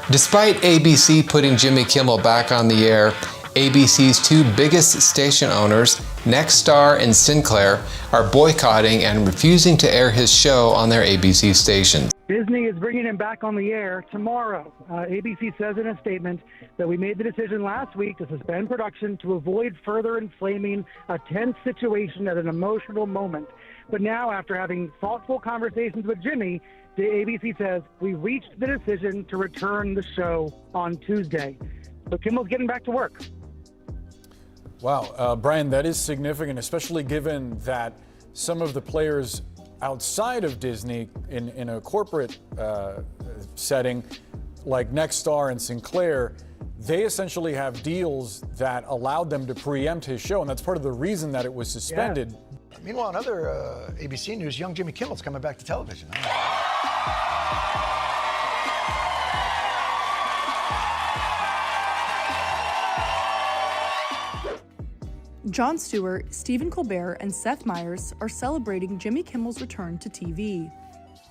Despite ABC putting Jimmy Kimmel back on the air, ABC's two biggest station owners, Nexstar and Sinclair, are boycotting and refusing to air his show on their ABC stations. Disney is bringing him back on the air tomorrow. ABC says in a statement that we made the decision last week to suspend production to avoid further inflaming a tense situation at an emotional moment. But now, after having thoughtful conversations with Jimmy, the ABC says we reached the decision to return the show on Tuesday. So Kimmel's getting back to work. Wow, Brian, that is significant, especially given that some of the players outside of Disney in a corporate setting, like Nexstar and Sinclair, they essentially have deals that allowed them to preempt his show, and that's part of the reason that it was suspended. Yeah. Meanwhile, in other ABC news, young Jimmy Kimmel's coming back to television. Jon Stewart, Stephen Colbert, and Seth Meyers are celebrating Jimmy Kimmel's return to TV.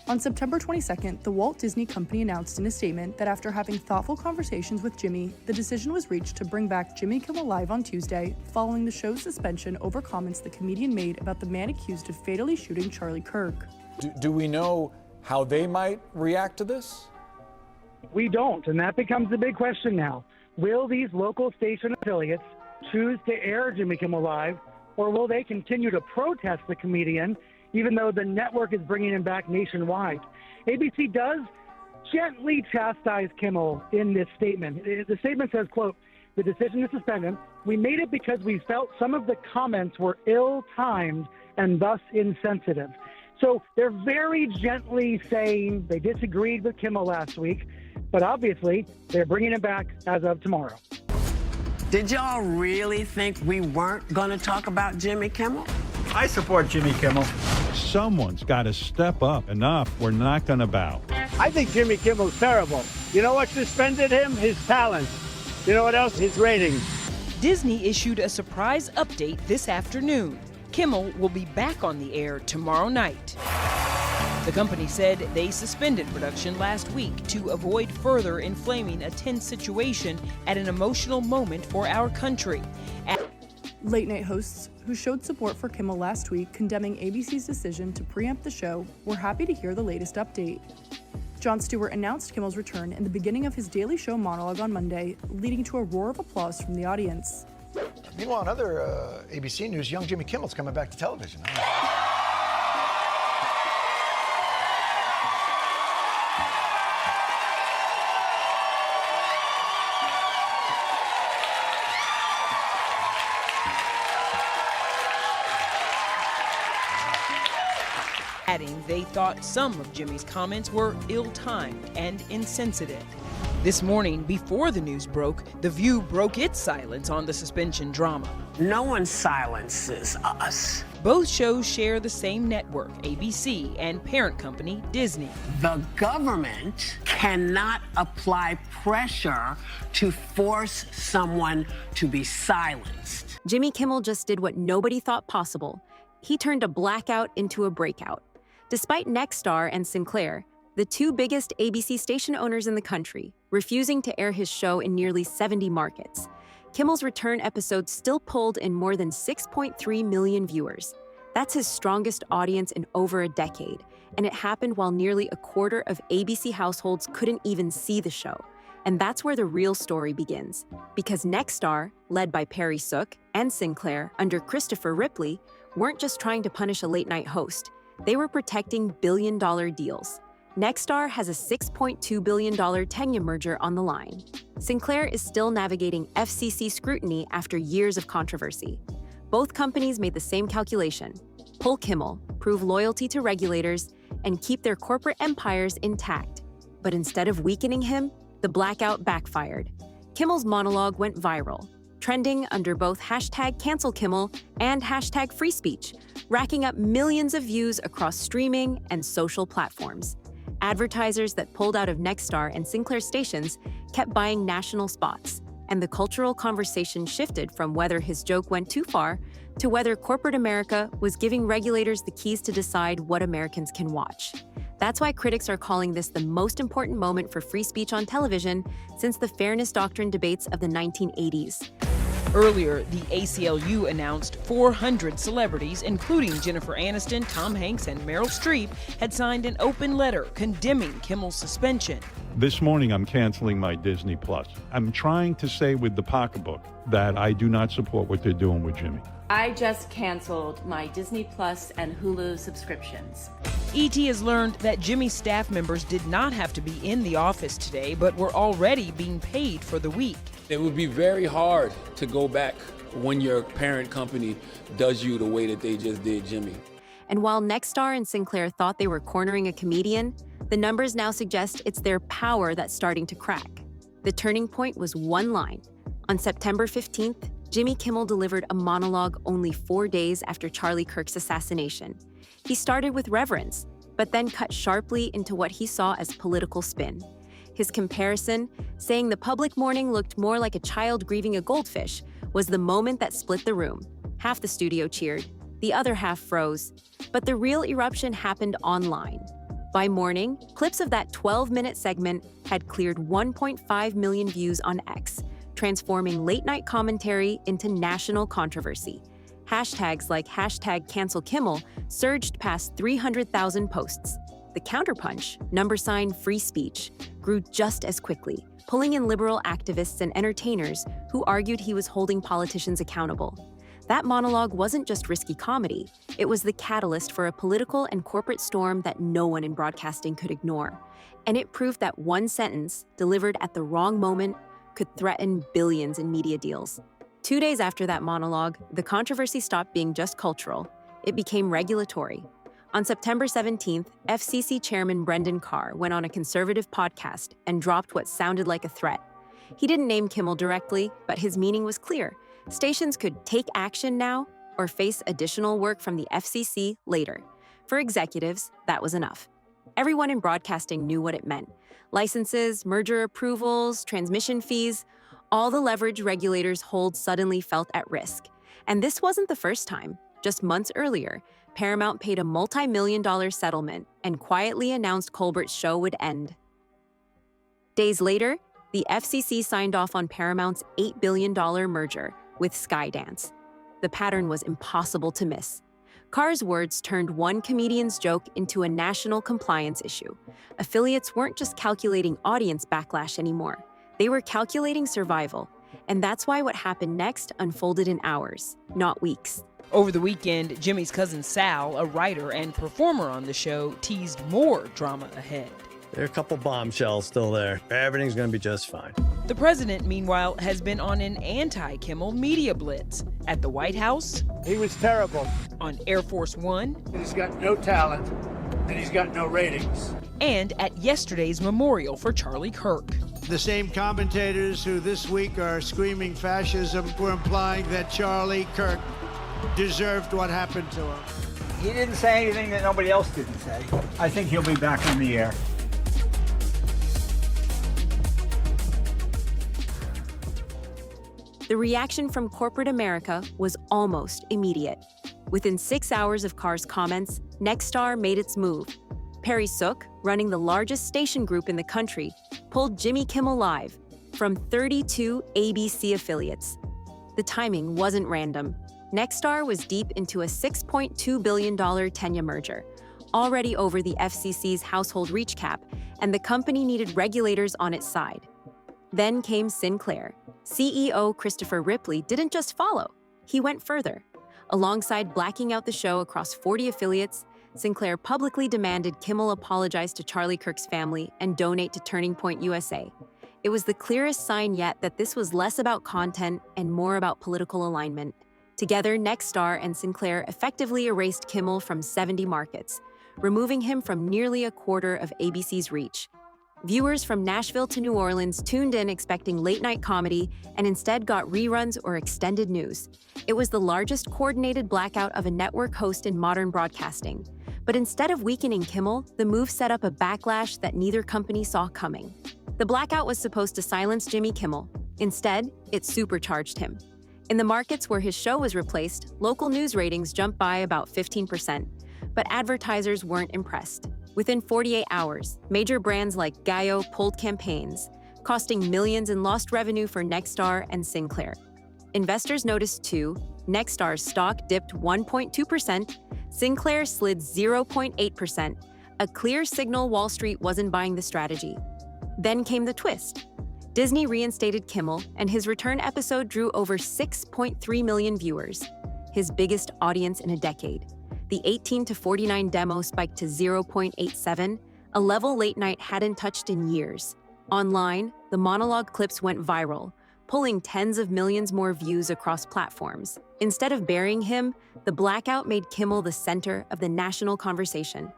On September 22nd, the Walt Disney Company announced in a statement that after having thoughtful conversations with Jimmy, the decision was reached to bring back Jimmy Kimmel Live on Tuesday, following the show's suspension over comments the comedian made about the man accused of fatally shooting Charlie Kirk. Do we know how they might react to this? We don't, and that becomes the big question now. Will these local station affiliates choose to air Jimmy Kimmel Live, or will they continue to protest the comedian even though the network is bringing him back nationwide? ABC does gently chastise Kimmel in this statement. The statement says, quote, "The decision to suspend him, we made it because we felt some of the comments were ill-timed and thus insensitive." So they're very gently saying they disagreed with Kimmel last week, but obviously they're bringing him back as of tomorrow. Did y'all really think we weren't going to talk about Jimmy Kimmel? I support Jimmy Kimmel. Someone's got to step up. Enough. We're not going to bow. I think Jimmy Kimmel's terrible. You know what suspended him? His talent. You know what else? His ratings. Disney issued a surprise update this afternoon. Kimmel will be back on the air tomorrow night. The company said they suspended production last week to avoid further inflaming a tense situation at an emotional moment for our country. Late-night hosts who showed support for Kimmel last week, condemning ABC's decision to preempt the show, were happy to hear the latest update. Jon Stewart announced Kimmel's return in the beginning of his Daily Show monologue on Monday, leading to a roar of applause from the audience. Meanwhile, in other ABC news, young Jimmy Kimmel's coming back to television. Adding they thought some of Jimmy's comments were ill-timed and insensitive. This morning, before the news broke, The View broke its silence on the suspension drama. No one silences us. Both shows share the same network, ABC, and parent company, Disney. The government cannot apply pressure to force someone to be silenced. Jimmy Kimmel just did what nobody thought possible. He turned a blackout into a breakout. Despite Nexstar and Sinclair, the two biggest ABC station owners in the country, refusing to air his show in nearly 70 markets, Kimmel's return episode still pulled in more than 6.3 million viewers. That's his strongest audience in over a decade, and it happened while nearly a quarter of ABC households couldn't even see the show. And that's where the real story begins, because Nexstar, led by Perry Sook, and Sinclair, under Christopher Ripley, weren't just trying to punish a late-night host. They were protecting billion-dollar deals. Nexstar has a $6.2 billion Tegna merger on the line. Sinclair is still navigating FCC scrutiny after years of controversy. Both companies made the same calculation: pull Kimmel, prove loyalty to regulators, and keep their corporate empires intact. But instead of weakening him, the blackout backfired. Kimmel's monologue went viral, trending under both #CancelKimmel and #FreeSpeech, racking up millions of views across streaming and social platforms. Advertisers that pulled out of Nexstar and Sinclair stations kept buying national spots, and the cultural conversation shifted from whether his joke went too far to whether corporate America was giving regulators the keys to decide what Americans can watch. That's why critics are calling this the most important moment for free speech on television since the fairness doctrine debates of the 1980s. Earlier, the ACLU announced 400 celebrities, including Jennifer Aniston, Tom Hanks, and Meryl Streep, had signed an open letter condemning Kimmel's suspension. This morning, I'm canceling my Disney Plus. I'm trying to say with the pocketbook that I do not support what they're doing with Jimmy. I just canceled my Disney Plus and Hulu subscriptions. ET has learned that Jimmy's staff members did not have to be in the office today, but were already being paid for the week. It would be very hard to go back when your parent company does you the way that they just did Jimmy. And while Nexstar and Sinclair thought they were cornering a comedian, the numbers now suggest it's their power that's starting to crack. The turning point was one line. On September 15th, Jimmy Kimmel delivered a monologue only 4 days after Charlie Kirk's assassination. He started with reverence, but then cut sharply into what he saw as political spin. His comparison, saying the public mourning looked more like a child grieving a goldfish, was the moment that split the room. Half the studio cheered, the other half froze. But the real eruption happened online. By morning, clips of that 12-minute segment had cleared 1.5 million views on X, transforming late-night commentary into national controversy. Hashtags like #CancelKimmel surged past 300,000 posts. The counterpunch, #free speech, grew just as quickly, pulling in liberal activists and entertainers who argued he was holding politicians accountable. That monologue wasn't just risky comedy, it was the catalyst for a political and corporate storm that no one in broadcasting could ignore. And it proved that one sentence, delivered at the wrong moment, could threaten billions in media deals. 2 days after that monologue, the controversy stopped being just cultural. It became regulatory. On September 17th, FCC Chairman Brendan Carr went on a conservative podcast and dropped what sounded like a threat. He didn't name Kimmel directly, but his meaning was clear. Stations could take action now or face additional work from the FCC later. For executives, that was enough. Everyone in broadcasting knew what it meant. Licenses, merger approvals, transmission fees, all the leverage regulators hold suddenly felt at risk. And this wasn't the first time. Just months earlier, Paramount paid a multi-million-dollar settlement and quietly announced Colbert's show would end. Days later, the FCC signed off on Paramount's $8 billion merger with Skydance. The pattern was impossible to miss. Carr's words turned one comedian's joke into a national compliance issue. Affiliates weren't just calculating audience backlash anymore. They were calculating survival. And that's why what happened next unfolded in hours, not weeks. Over the weekend, Jimmy's cousin Sal, a writer and performer on the show, teased more drama ahead. There are a couple bombshells still there. Everything's going to be just fine. The president, meanwhile, has been on an anti-Kimmel media blitz. At the White House, He was terrible. on Air Force One, He's got no talent, and he's got no ratings. and at yesterday's memorial for Charlie Kirk. The same commentators who this week are screaming fascism were implying that Charlie Kirk deserved what happened to him. He didn't say anything that nobody else didn't say. I think he'll be back on the air. The reaction from corporate America was almost immediate. Within 6 hours of Carr's comments, Nexstar made its move. Perry Sook, running the largest station group in the country, pulled Jimmy Kimmel Live from 32 ABC affiliates. The timing wasn't random. Nexstar was deep into a $6.2 billion Tegna merger, already over the FCC's household reach cap, and the company needed regulators on its side. Then came Sinclair. CEO Christopher Ripley didn't just follow, he went further. Alongside blacking out the show across 40 affiliates, Sinclair publicly demanded Kimmel apologize to Charlie Kirk's family and donate to Turning Point USA. It was the clearest sign yet that this was less about content and more about political alignment. Together, Nexstar and Sinclair effectively erased Kimmel from 70 markets, removing him from nearly a quarter of ABC's reach. Viewers from Nashville to New Orleans tuned in expecting late-night comedy and instead got reruns or extended news. It was the largest coordinated blackout of a network host in modern broadcasting. But instead of weakening Kimmel, the move set up a backlash that neither company saw coming. The blackout was supposed to silence Jimmy Kimmel. Instead, it supercharged him. In the markets where his show was replaced, local news ratings jumped by about 15%, but advertisers weren't impressed. Within 48 hours, major brands like Gallo pulled campaigns, costing millions in lost revenue for Nexstar and Sinclair. Investors noticed too. Nexstar's stock dipped 1.2%, Sinclair slid 0.8%, a clear signal Wall Street wasn't buying the strategy. Then came the twist. Disney reinstated Kimmel, and his return episode drew over 6.3 million viewers, his biggest audience in a decade. The 18 to 49 demo spiked to 0.87, a level late night hadn't touched in years. Online, the monologue clips went viral, pulling tens of millions more views across platforms. Instead of burying him, the blackout made Kimmel the center of the national conversation.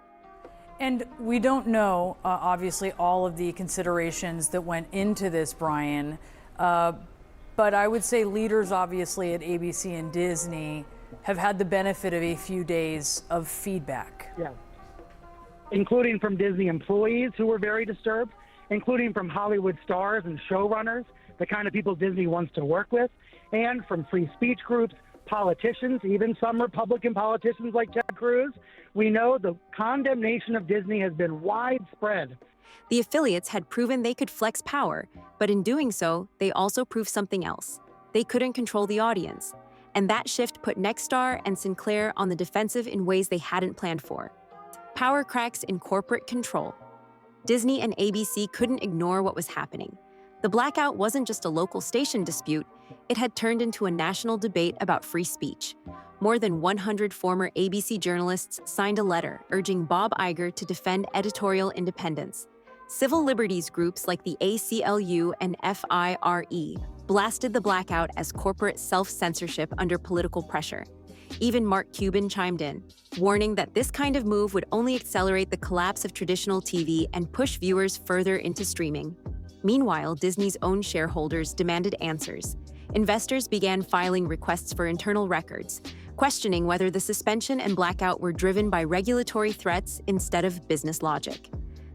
And we don't know, obviously, all of the considerations that went into this, Brian. But I would say leaders, obviously, at ABC and Disney have had the benefit of a few days of feedback. Yeah. Including from Disney employees who were very disturbed, including from Hollywood stars and showrunners, the kind of people Disney wants to work with, and from free speech groups, politicians, even some Republican politicians like Ted Cruz. We know the condemnation of Disney has been widespread. The affiliates had proven they could flex power, but in doing so, they also proved something else. They couldn't control the audience. And that shift put Nexstar and Sinclair on the defensive in ways they hadn't planned for. Power cracks in corporate control. Disney and ABC couldn't ignore what was happening. The blackout wasn't just a local station dispute, it had turned into a national debate about free speech. More than 100 former ABC journalists signed a letter urging Bob Iger to defend editorial independence. Civil liberties groups like the ACLU and FIRE blasted the blackout as corporate self-censorship under political pressure. Even Mark Cuban chimed in, warning that this kind of move would only accelerate the collapse of traditional TV and push viewers further into streaming. Meanwhile, Disney's own shareholders demanded answers. Investors began filing requests for internal records, questioning whether the suspension and blackout were driven by regulatory threats instead of business logic.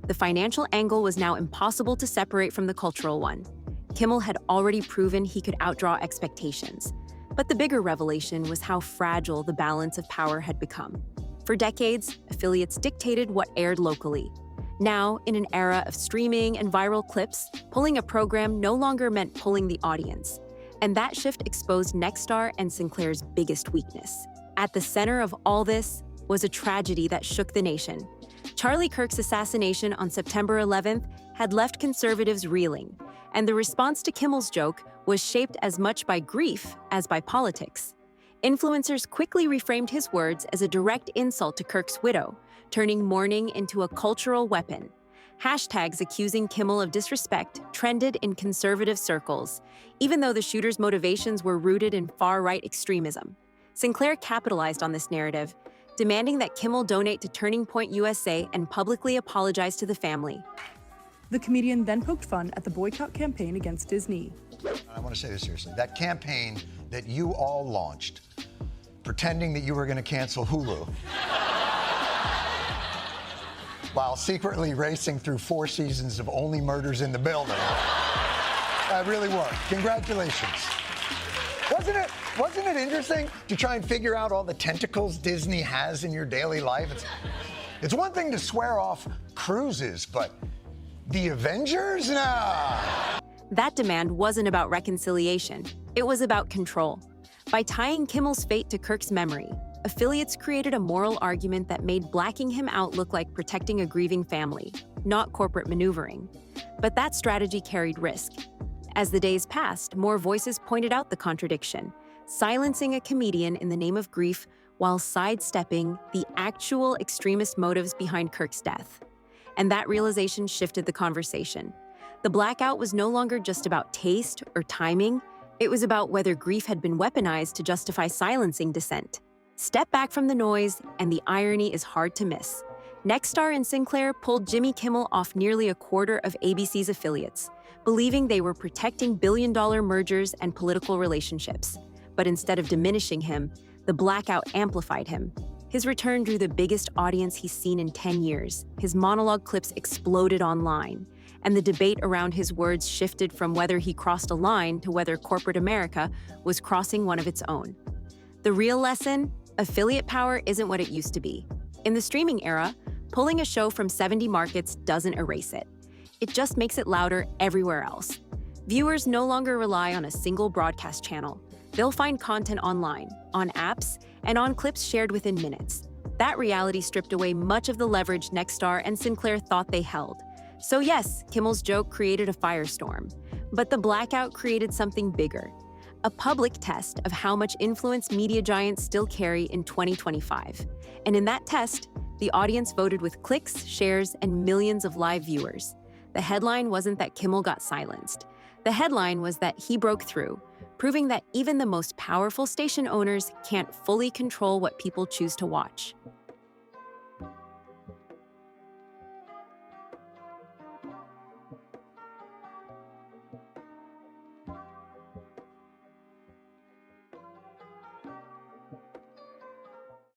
The financial angle was now impossible to separate from the cultural one. Kimmel had already proven he could outdraw expectations. But the bigger revelation was how fragile the balance of power had become. For decades, affiliates dictated what aired locally. Now, in an era of streaming and viral clips, pulling a program no longer meant pulling the audience. And that shift exposed Nexstar and Sinclair's biggest weakness. At the center of all this was a tragedy that shook the nation. Charlie Kirk's assassination on September 11th had left conservatives reeling, and the response to Kimmel's joke was shaped as much by grief as by politics. Influencers quickly reframed his words as a direct insult to Kirk's widow, turning mourning into a cultural weapon. Hashtags accusing Kimmel of disrespect trended in conservative circles, even though the shooter's motivations were rooted in far-right extremism. Sinclair capitalized on this narrative, demanding that Kimmel donate to Turning Point USA and publicly apologize to the family. The comedian then poked fun at the boycott campaign against Disney. I want to say this seriously. That campaign that you all launched, pretending that you were going to cancel Hulu, while secretly racing through 4 seasons of Only Murders in the Building. That really worked. Congratulations. Wasn't it interesting to try and figure out all the tentacles Disney has in your daily life? It's one thing to swear off cruises, but the Avengers? Nah. That demand wasn't about reconciliation. It was about control. By tying Kimmel's fate to Kirk's memory, affiliates created a moral argument that made blacking him out look like protecting a grieving family, not corporate maneuvering. But that strategy carried risk. As the days passed, more voices pointed out the contradiction, silencing a comedian in the name of grief while sidestepping the actual extremist motives behind Kirk's death. And that realization shifted the conversation. The blackout was no longer just about taste or timing. It was about whether grief had been weaponized to justify silencing dissent. Step back from the noise, and the irony is hard to miss. Nexstar and Sinclair pulled Jimmy Kimmel off nearly a quarter of ABC's affiliates, believing they were protecting billion-dollar mergers and political relationships. But instead of diminishing him, the blackout amplified him. His return drew the biggest audience he's seen in 10 years. His monologue clips exploded online, and the debate around his words shifted from whether he crossed a line to whether corporate America was crossing one of its own. The real lesson? Affiliate power isn't what it used to be. In the streaming era, Pulling a show from 70 markets doesn't erase it. It just makes it louder everywhere else. Viewers no longer rely on a single broadcast channel. They'll find content online, on apps, and on clips shared within minutes. That reality stripped away much of the leverage Nexstar and Sinclair thought they held. So yes, Kimmel's joke created a firestorm, but the blackout created something bigger. A public test of how much influence media giants still carry in 2025. And in that test, the audience voted with clicks, shares, and millions of live viewers. The headline wasn't that Kimmel got silenced. The headline was that he broke through, proving that even the most powerful station owners can't fully control what people choose to watch.